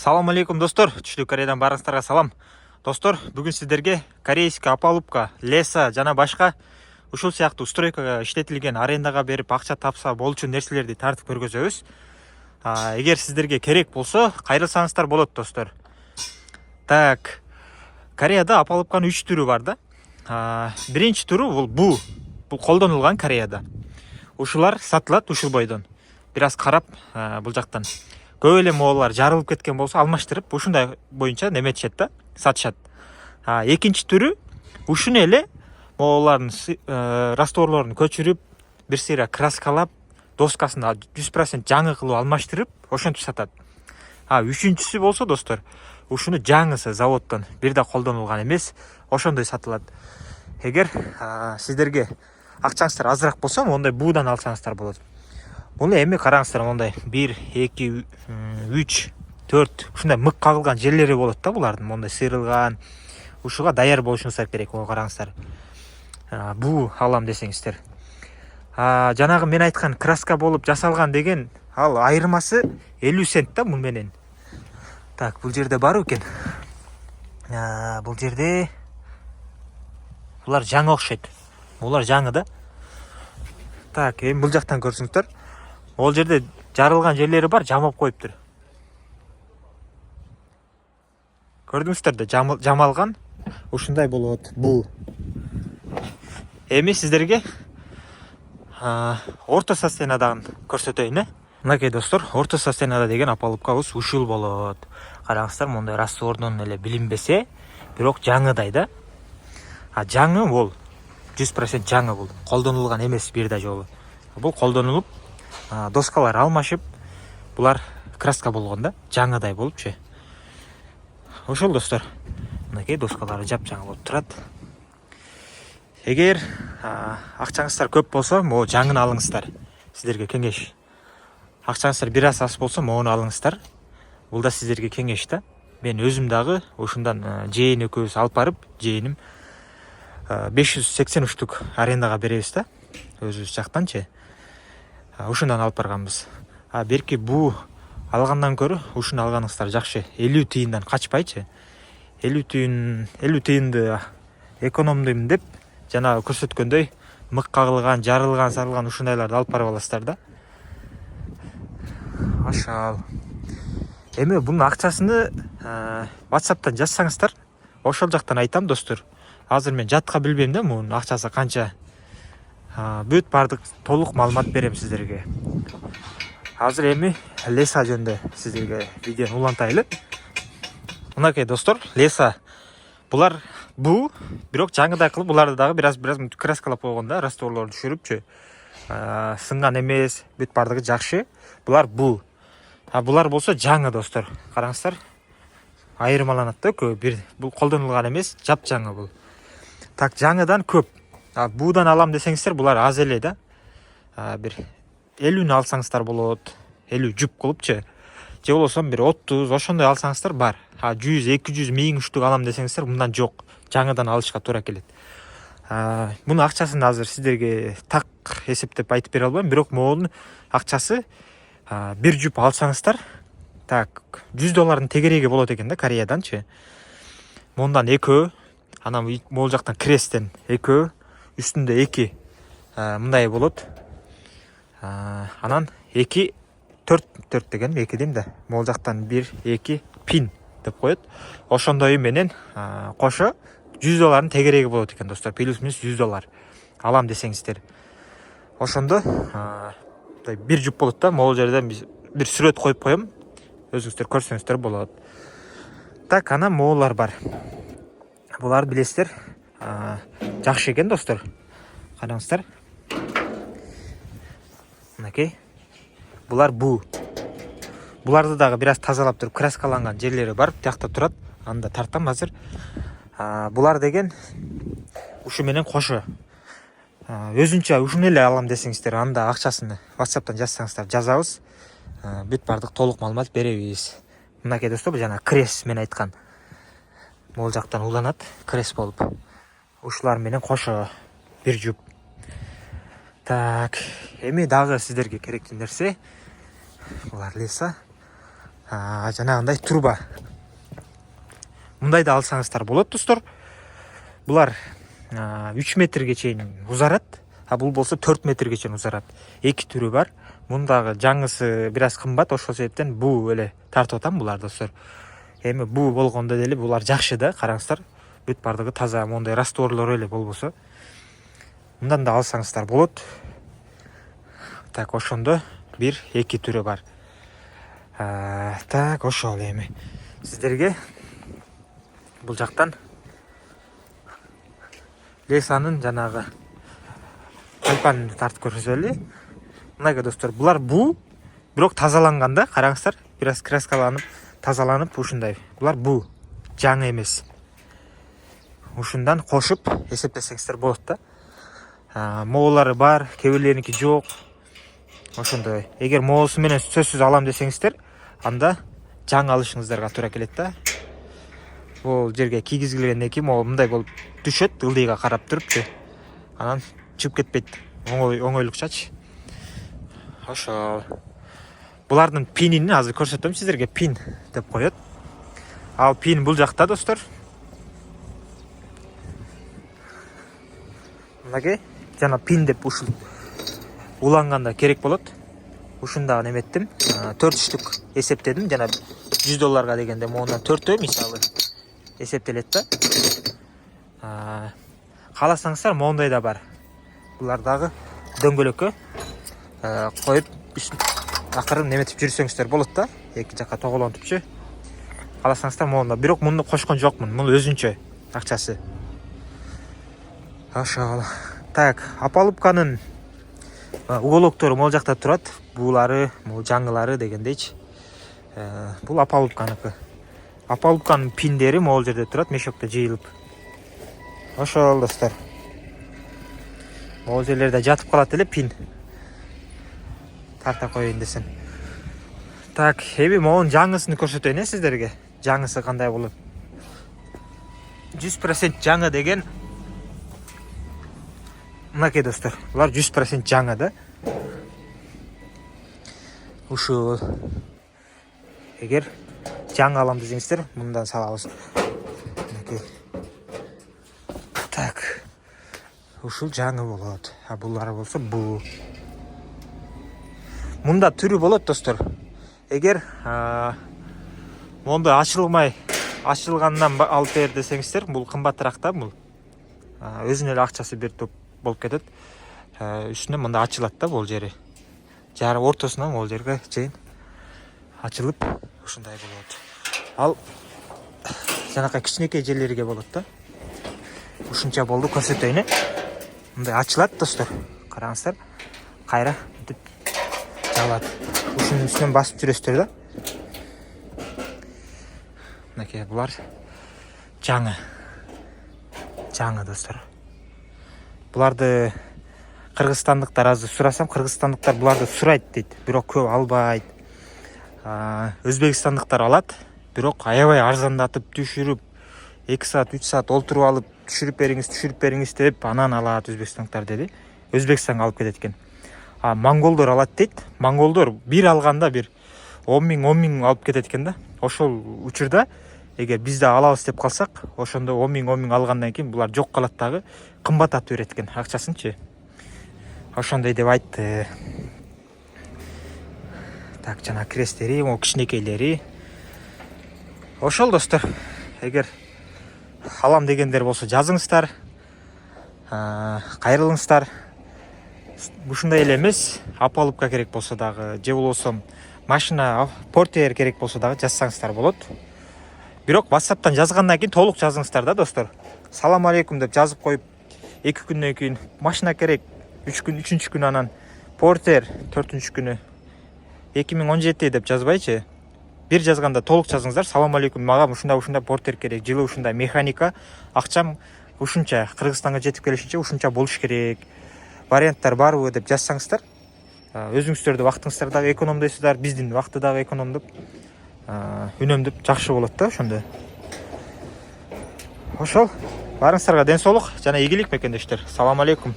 Салам алейкум достор, Түштүк Кореядан барыңыздарга салам. Достор, бүгүн сиздерге корейский опалубка, леса жана башка ушул сыяктуу стройкага иштетилген арендага берип акча тапса болчу нерселерди тартып көргөзөбүз. Эгер сиздерге керек болсо, кайрылсаңыздар болот достор. Так, Кореяда опалубканын 3 түрү бар да. Биринчи түрү бул колдонулган Кореяда. Ушулар сатылат ушул бойдон. Бир аз карап бул жактан. Көп эле моолар жарылып кеткен болсо алмаштырып ушундай боюнча неметишет да, сатышат. Экинчи түрү ушуну эле моолардын растворлорун көчүрүп, бир сыйра краскалап, доскасын 100% жаңы кылып алмаштырып, ошентип сатат. Үчүнчүсү болсо достор, ушуну жаңысы заводдон, бир да колдонулган эмес, ошондой сатылат. Эгер сиздерге акчаңыздар азыраак болсо, мондай буудан алсаңыздар болот. Bunu эми караңыздар, мондай 1, 2, 3, 4 ушундай мык кагылган жерлери болот да булардын, мондай сыйрылган. Ушуга даяр болушуңуздар керек. Ого караңыздар. Буу алам десеңиздер. Жанагы мен айткан краска болуп жасалган деген, ал айырмасы 50 цент да бул менен. Так, бул жерде бар экен. Бул жерде булар жаңы окшойт. Булар жаңы да. Так, эми бул жактан көрсөңүздөр. Ол жерде жарылган жерлери бар, жамап коюптур. Көрдүңүздөр да, жамалган. Ушундай болот бул. Эми сиздерге орто состояниядагын көрсөтөйүн. Мынакей достор, орто состоянияда деген опалубкабыз ушул болот. Караңыздар, мондай раствордон эле билинбесе, бирок жаңыдай да. Жаңы бул 100% жаңы бул. Колдонулган эмес бир да жолу. Бул колдонулуп, доскалар алмашып, булар краска болгон да, жаңыдай болупчу. Ошол достор. Мынакей доскалары жапжаңы болуп турат. Эгер акчаңыздар көп болсо, могу жаңын алыңыздар. Сиздерге кеңеш. Акчаңыздар бир аз болсо, могуну алыңыздар. Бул да сиздерге кеңеш да. Мен өзүм дагы ошундан жээн экөөбүз алып барып, жээним 580 штук арендага беребиз да. Өзүбүз жактанчы. Ушундан алып барганбыз. Берки буу алгандан көрө ушуну алганыңыздар жакшы. 50 тыйындан качпайчы. 50 тыйынды экономдойм деп, жана көрсөткөндөй мык кагылган, жарылган, сарылган ушундайларды алып барып аласыздар да. Ошол. Эми бунун акчасыны WhatsApp'тан жазсаңыздар, ошол жактан айтам достор. Азыр мен жатка билбейм да, мунун акчасы канча. Бүт бардык толук маалымат берем сиздерге. Азыр эми леса жөнүндө сиздерге видеону улантайлы. Мынакей достор, леса. Булар буу, бирок жаңыдай кылып, буларды дагы бир аз краскалап койгон да, растворлорду түшүрүпчү. Сынган эмес, бүт бардыгы жакшы. Булар буу. Булар болсо жаңы достор. Караңыздар. Айырмаланат да көп. Бул колдонулган эмес, жапжаңы бул. Так, жаңыдан көп. Буудан алам десеңиздер, булар аз эле да. Бир 50-нү алсаңыздар болот. 50 жуп кылыпчы. Же болбосо бир 30, ошондой алсаңыздар бар. 100, 200, 1000 штук алам десеңиздер, мындан жок. Жаңыдан алышка туура келет. Мунун акчасын азыр сиздерге так эсептеп айтып бере албайм, бирок моунун акчасы бир жуп алсаңыздар, так, $100 тегереги болот экен да, Кореяданчы. Мондан экөө, анан могул жактан крестен экөө, үстүндө 2 мындай болот. Анан 2, 4 деген 2 дейм да. Могул жактан 1, 2 пин деп коет. Ошондой менен кошо $100 тегереги болот экен достор. Плюс-минус $100 алам десеңиздер. Ошондо бир жуп болот да. Могул жерден бир сүрөт коюп коем. Өзүңүздөр көрсөңүздөр болот. Так, анан моулар бар. Булар билесиздер, жакшы экен достор. Караңыздар. Мынакей. Булар буу. Буларды дагы бир аз тазалап туруп, краскаланган жерлери бар, тиякта турат. Анда тартам азыр. Булар деген ушу менен кошо. Өзүнчө ушуну эле алам десеңиздер, анда акчасын WhatsApp'тан жазсаңыздар, жазабыз. Бүт бардык толук маалымат беребиз. Мынакей достор, жана крес мен айткан. Могул жактан уланат, крес болуп. Ушулар менен кошо бир жуп. Так, эми дагы сиздерге керектүү нерсе, булар леса. жанагындай труба. Мындай да алсаңыздар болот достор. Булар 3 метрге чейин узарат, бул болсо 4 метрге чейин узарат. Эки түрү бар. Мундагы жаңысы бир аз кымбат, ошол себептен буу эле тартып атам булар достор. Эми буу болгондо деле булар жакшы да, караңыздар. Бүт бардыгы таза, мондай растворлор эле болбосо. Мындан да алсаңыздар болот. Так, ошондо бир эки түрү бар. Так, ошол эми сиздерге бул жактан Лесанын жанагы кальпанын тартып көрсөтөлү. Мынайга достор, булар буу, бирок тазаланганда, караңыздар, бир аз краскаланып, тазаланып ушундай. Булар буу, жаңы эмес. Ушундан кошуп эсептесеңиздер болот да. Моолары бар, кээ бирлериники жок. Ошондой. Эгер моосу менен сөзсүз алам десеңиздер, анда жаңы алышыңыздарга туура келет да. Бул жерге кийгизилгенден кийин могу мындай болуп түшөт, ылдыйга карап туруп, анан чыгып кетпейт. Оңойлукчачы. Ошол. Булардын пинин азыр көрсөтөм сиздерге, пин деп коет. Ал пин бул жакта достор. Мынакей, жана пин деп ушул уланганда керек болот. Ушундагы неметтим. 4 штук эсептедим, жана $100 дегенде моунан 4төө мисалы эсептелет да. Кааласаңыздар моундай да бар. Булар дагы дөңгөлөккө коюп акырын неметип жүрсөңүздөр болот да. Эки жакка тоголонтупчу. Кааласаңыздар моунда, бирок муну кошкон жокмун. Мун өзүнчө акчасы. Ошол. Так, Апалубканын уголоктору могул жакта турат. Булары, могул жаңылары дегендейчи. Бул Апалубканыкы. Апалубканын пиндери могул жерде турат, мешокто жыйылып. Ошол достор. Могул жерлерде жатып калат эле пин. Тарта коюн десем. Так, эми могун жаңысын көрсөтөйүн сиздерге. Жаңысы кандай болот? 100% жаңы деген мынакей достор. Булар 100% жаңы да. Ушул эгер жаңы алам десеңиздер, мындан салабыз. Мынакей. Так. Ушул жаңы болот. Булар болсо бул. Мында түрү болот достор. Эгер монда ачылгандан алып бер десеңиздер, бул кымбатыраак да бул. Өзүнүн эле акчасы бир топ болуп кетет. Үстүнө мында ачылат да бул жери. Жары ортосунан бул жерге чейин ачылып ушундай болот. Ал жанакай кичинекей жерлерге болот да. Ушунча болду, көрсөтөйүн. Мындай ачылат достор. Караңыздар. Кайра жабат. Ушунун үстүнөн басып жүрөсүздөр да. Мынакей булар жаңы. Жаңы достор. Буларды кыргызстандыктар азыр сурасам, кыргызстандыктар буларды сурайт дейт, бирок көп албайт. Өзбекстандыктар алат, бирок аябай арзандатып түшүрүп, 2 саат, 3 саат олтуруп алып, түшүрүп бериңиз деп анан алат өзбекстандыктар деди. Өзбекстанга алып кетет экен. Монголдор алат дейт. Монголдор бир алганда бир 10 миң алып кетет экен да. Ошол учурда эгер бизде алабыз деп калсак, ошондо 10 миң алгандан кийин булар жок калат дагы, кымбаттатып берет экен акчасынчы. Ошондой деп айтты. Так, жана крестери, могу кичинекейлери. Ошол достор. Эгер алам дегендер болсо жазыңыздар. Кайрылыңыздар. Ушундай эле эмес, Апалубка керек болсо дагы, же болбосо машина портер керек болсо дагы жазсаңыздар болот. Бирок WhatsApp'тан жазгандан кийин толук жазыңыздар да достор. Салам алейкум деп жазып коюп, 2 күндөн кийин машина керек, 3 күн, 3-үнчү күнү анан портер, 4-үнчү күнү 2017 деп жазбайчы. Бир жазганда толук жазыңыздар. Салам алейкум, мага ушундай портер керек, жылы ушундай механика, акчам ушунча, Кыргызстанга жетип келишинче ушунча болуш керек. Варианттар барбы деп жазсаңыздар. Өзүңүздөрдү вактыңыздар дагы экономдойсуздар, биздин вакытты дагы экономдоп, үнөмдөп жакшы болот да ошондо. Ошол, барыңыздарга ден соолук жана ийгилик мекендештер. Салам алейкум.